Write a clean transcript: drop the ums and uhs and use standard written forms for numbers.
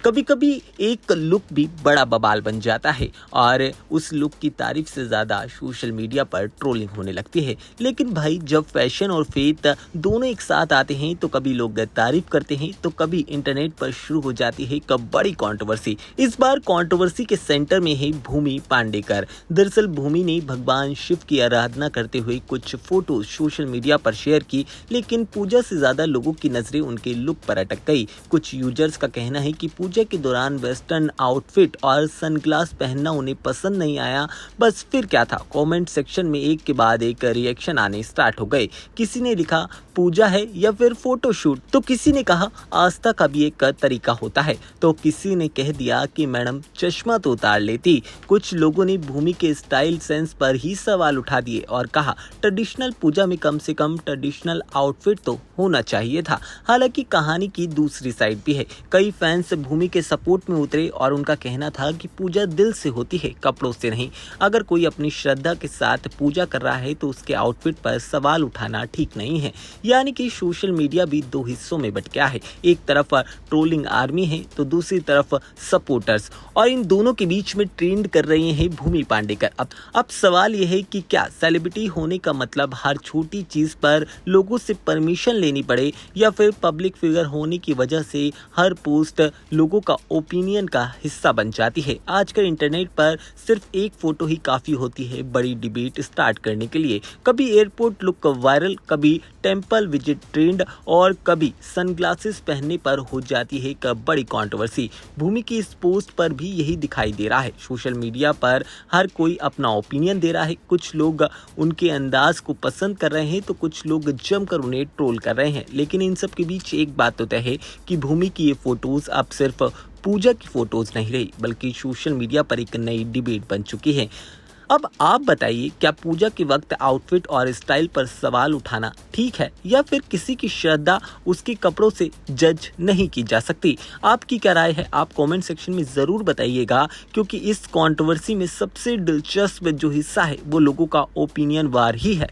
कभी कभी एक लुक भी बड़ा बवाल बन जाता है और उस लुक की तारीफ से ज़्यादा सोशल मीडिया पर ट्रोलिंग होने लगती है। लेकिन भाई जब फैशन और फेथ दोनों एक साथ आते हैं तो कभी लोग तारीफ करते हैं तो कभी इंटरनेट पर शुरू हो जाती है एक बड़ी कंट्रोवर्सी। इस बार कंट्रोवर्सी के सेंटर में है भूमि पांडेकर। दरअसल भूमि ने भगवान शिव की आराधना करते हुए कुछ फोटो सोशल मीडिया पर शेयर की, लेकिन पूजा से ज़्यादा लोगों की नज़रें उनके लुक पर अटक गई। कुछ यूजर्स का कहना है कि पूजा के दौरान वेस्टर्न आउटफिट और सनग्लास पहनना उन्हें पसंद नहीं आया। बस फिर क्या था, कमेंट सेक्शन में एक के बाद एक रिएक्शन आने स्टार्ट हो गए। किसी ने लिखा पूजा है या फिर फोटोशूट, तो किसी ने कहा आस्था का भी एक तरीका होता है, तो किसी ने कह दिया कि मैडम चश्मा तो उतार लेती। कुछ लोगों ने भूमि के स्टाइल सेंस पर ही सवाल उठा दिए और कहा ट्रेडिशनल पूजा में कम से कम ट्रेडिशनल आउटफिट तो होना चाहिए था। हालांकि कहानी की दूसरी साइड भी है। कई फैंस भूमि के सपोर्ट में उतरे और उनका कहना था कि पूजा दिल से होती है, कपड़ों से नहीं। अगर कोई अपनी श्रद्धा के साथ पूजा कर रहा है तो उसके आउटफिट पर सवाल उठाना ठीक नहीं है। यानी कि सोशल मीडिया भी दो हिस्सों में बट गया है। एक तरफ ट्रोलिंग आर्मी है तो दूसरी तरफ सपोर्टर्स, और इन दोनों के बीच में ट्रेंड कर रहे हैं भूमि पांडेकर। अब सवाल यह है कि क्या सेलिब्रिटी होने का मतलब हर छोटी चीज पर लोगों से परमिशन लेनी पड़े, या फिर पब्लिक फिगर होने की वजह से हर पोस्ट लोगों का ओपिनियन का हिस्सा बन जाती है। आजकल इंटरनेट पर सिर्फ एक फोटो ही काफी होती है बड़ी डिबेट स्टार्ट करने के लिए। कभी एयरपोर्ट लुक वायरल, कभी टेंपल विजिट ट्रेंड, और कभी सनग्लासेस पहनने पर हो जाती है एक बड़ी कंट्रोवर्सी। भूमि की इस पोस्ट पर भी यही दिखाई दे रहा है। सोशल मीडिया पर हर कोई अपना ओपिनियन दे रहा है। कुछ लोग उनके अंदाज को पसंद कर रहे हैं तो कुछ लोग जमकर उन्हें ट्रोल कर रहे हैं। लेकिन इन सब के बीच एक बात तो तय है कि भूमि की ये फोटोज अब सिर्फ पूजा की फोटोज नहीं रही, बल्कि सोशल मीडिया पर एक नई डिबेट बन चुकी है। अब आप बताइए, क्या पूजा के वक्त आउटफिट और स्टाइल पर सवाल उठाना ठीक है, या फिर किसी की श्रद्धा उसके कपड़ों से जज नहीं की जा सकती? आपकी क्या राय है? आप कमेंट सेक्शन में ज़रूर बताइएगा, क्योंकि इस कंट्रोवर्सी में सबसे दिलचस्प जो हिस्सा है वो लोगों का ओपिनियन वार ही है।